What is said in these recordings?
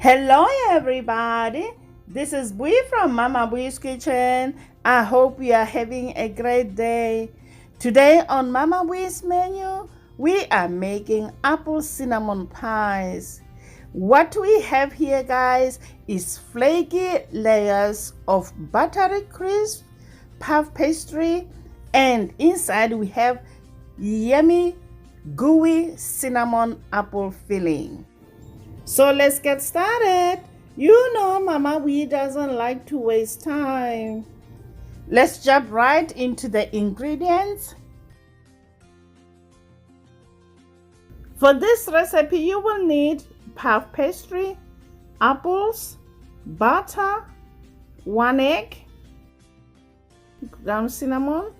Hello everybody, this is Bui from Mama Bui's Kitchen. I hope you are having a great day. Today on Mama Bui's menu, we are making apple cinnamon pies. What we have here, guys, is flaky layers of buttery crisp puff pastry, and inside we have yummy gooey cinnamon apple filling. So let's get started. You know Mama Bui doesn't like to waste time. Let's jump right into the ingredients. For this recipe, you will need puff pastry, apples, butter, 1 egg, ground cinnamon,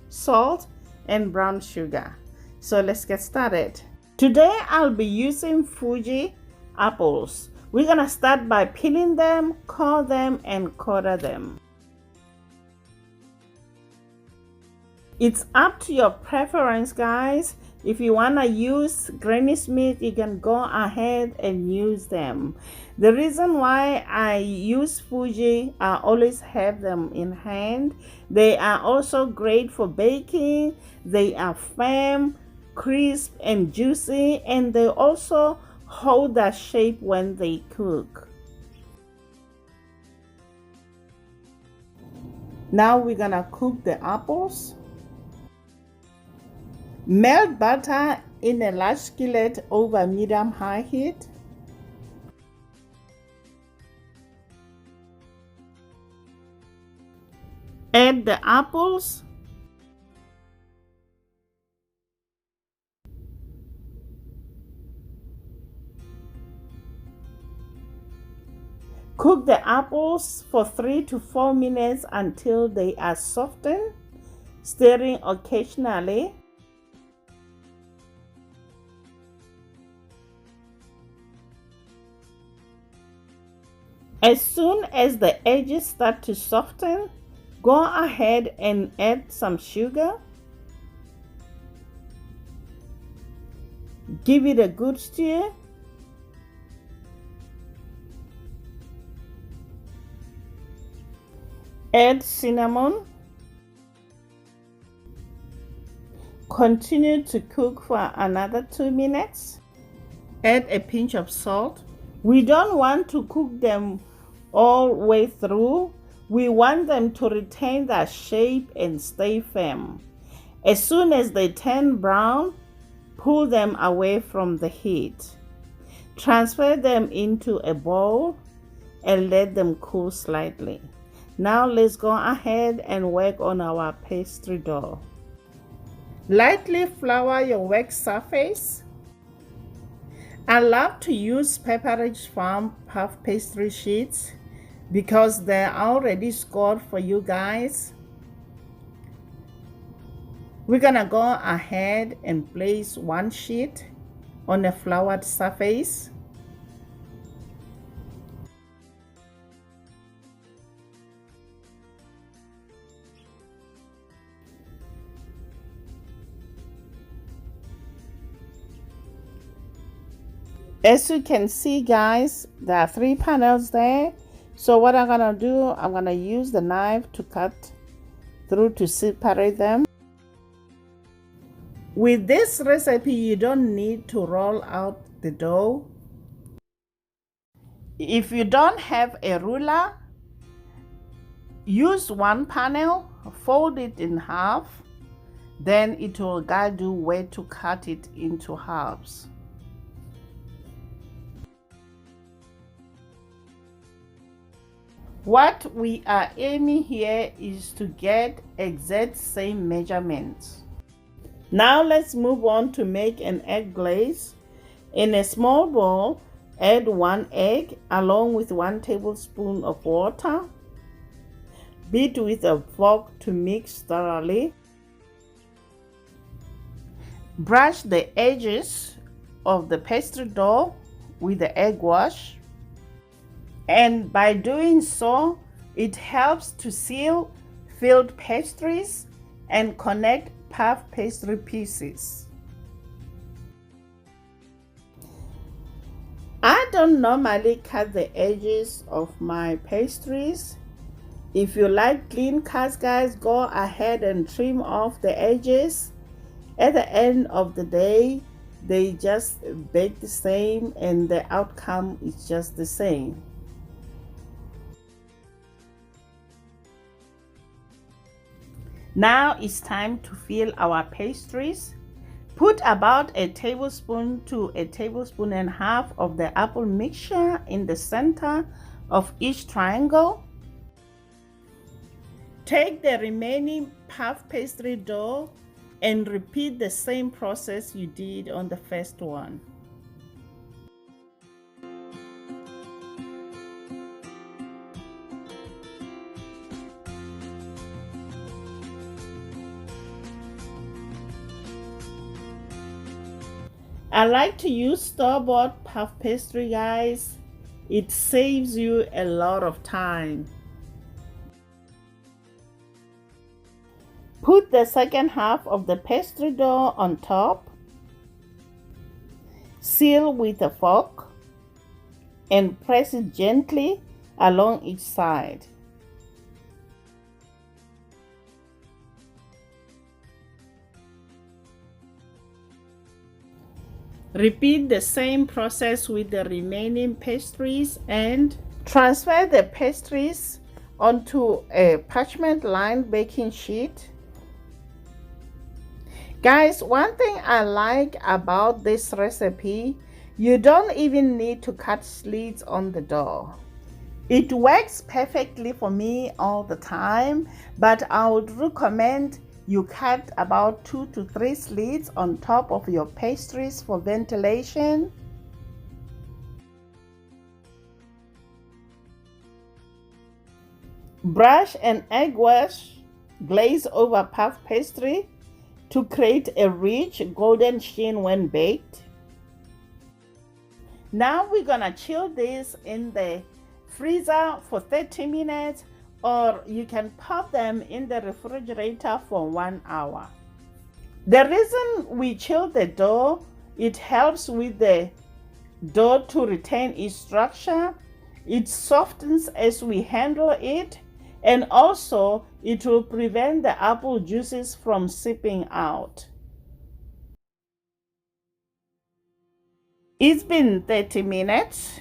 salt, and brown sugar. So let's get started. Today I'll be using Fuji apples. We're gonna start by peeling them, core them, and quarter them. It's up to your preference, guys. If you wanna use Granny Smith, you can go ahead and use them. The reason why I use Fuji, I always have them in hand. They are also great for baking. They are firm, crisp, and juicy, and they also hold their shape when they cook. Now we're gonna cook the apples. Melt butter in a large skillet over medium-high heat. Add the apples. Cook the apples for 3 to 4 minutes until they are softened, stirring occasionally. As soon as the edges start to soften, go ahead and add some sugar. Give it a good stir. Add cinnamon. Continue to cook for another 2 minutes. Add a pinch of salt. We don't want to cook them all the way through. We want them to retain their shape and stay firm. As soon as they turn brown, pull them away from the heat. Transfer them into a bowl and let them cool slightly. Now let's go ahead and work on our pastry dough. Lightly flour your work surface. I love to use Pepperidge Farm puff pastry sheets because they're already scored for you guys. We're gonna go ahead and place 1 sheet on a floured surface. As you can see, guys, there are 3 panels there. So what I'm gonna do, I'm gonna use the knife to cut through to separate them. With this recipe, you don't need to roll out the dough. If you don't have a ruler, use 1 panel, fold it in half, then it will guide you where to cut it into halves. What we are aiming here is to get exact same measurements. Now let's move on to make an egg glaze. In a small bowl, add 1 egg along with 1 tablespoon of water. Beat with a fork to mix thoroughly. Brush the edges of the pastry dough with the egg wash. And by doing so, it helps to seal filled pastries and connect puff pastry pieces. I don't normally cut the edges of my pastries. If you like clean cuts, guys, go ahead and trim off the edges. At the end of the day, they just bake the same and the outcome is just the same. Now it's time to fill our pastries. Put about a tablespoon to a tablespoon and a half of the apple mixture in the center of each triangle. Take the remaining puff pastry dough and repeat the same process you did on the first one. I like to use store-bought puff pastry, guys. It saves you a lot of time. Put the second half of the pastry dough on top. Seal with a fork and press it gently along each side. Repeat the same process with the remaining pastries and transfer the pastries onto a parchment-lined baking sheet. Guys, one thing I like about this recipe, you don't even need to cut slits on the dough. It works perfectly for me all the time, but I would recommend you cut about 2 to 3 slits on top of your pastries for ventilation. Brush an egg wash glaze over puff pastry to create a rich golden sheen when baked. Now we're gonna chill this in the freezer for 30 minutes, or you can pop them in the refrigerator for 1 hour. The reason we chill the dough, it helps with the dough to retain its structure. It softens as we handle it, and also it will prevent the apple juices from seeping out. It's been 30 minutes.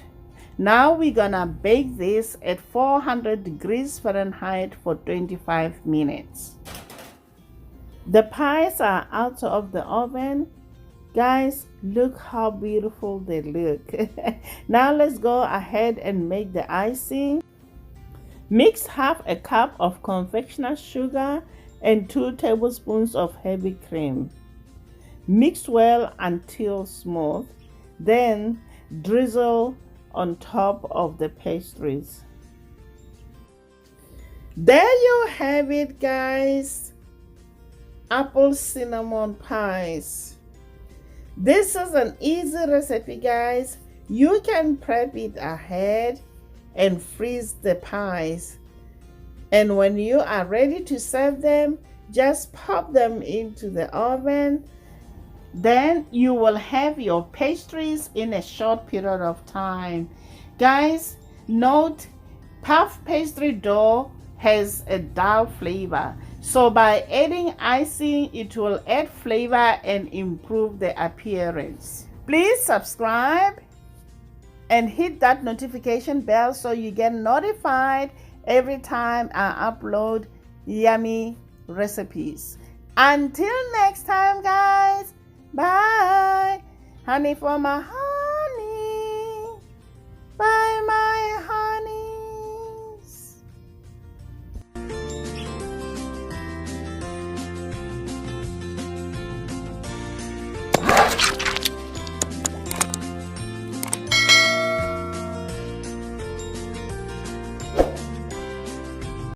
Now we're gonna bake this at 400 degrees Fahrenheit for 25 minutes. The pies are out of the oven. Guys, look how beautiful they look. Now let's go ahead and make the icing. Mix half a cup of confectioner's sugar and 2 tablespoons of heavy cream. Mix well until smooth. Then drizzle on top of the pastries. There you have it, guys. Apple cinnamon pies. This is an easy recipe, guys. You can prep it ahead and freeze the pies, and when you are ready to serve them, just pop them into the oven. Then you will have your pastries in a short period of time. Guys, note, puff pastry dough has a dull flavor, so by adding icing, it will add flavor and improve the appearance. Please subscribe and hit that notification bell so you get notified every time I upload yummy recipes. Until next time, guys, bye. Honey for my heart.